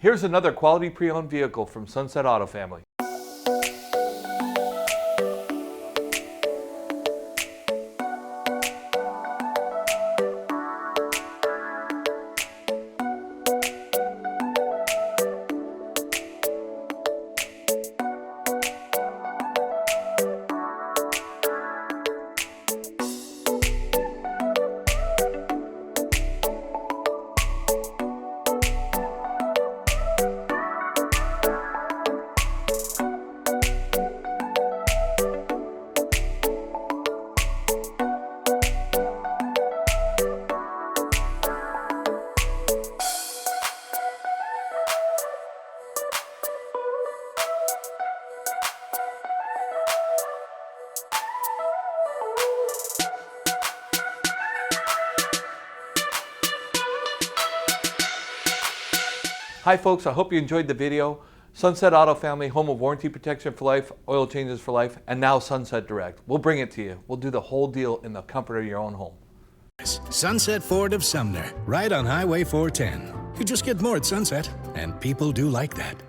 Here's another quality pre-owned vehicle from Sunset Auto Family. Hi folks, I hope you enjoyed the video. Sunset Auto Family, home of warranty protection for life, oil changes for life, and now Sunset Direct. We'll bring it to you. We'll do the whole deal in the comfort of your own home. Sunset Ford of Sumner, right on Highway 410. You just get more at Sunset, and people do like that.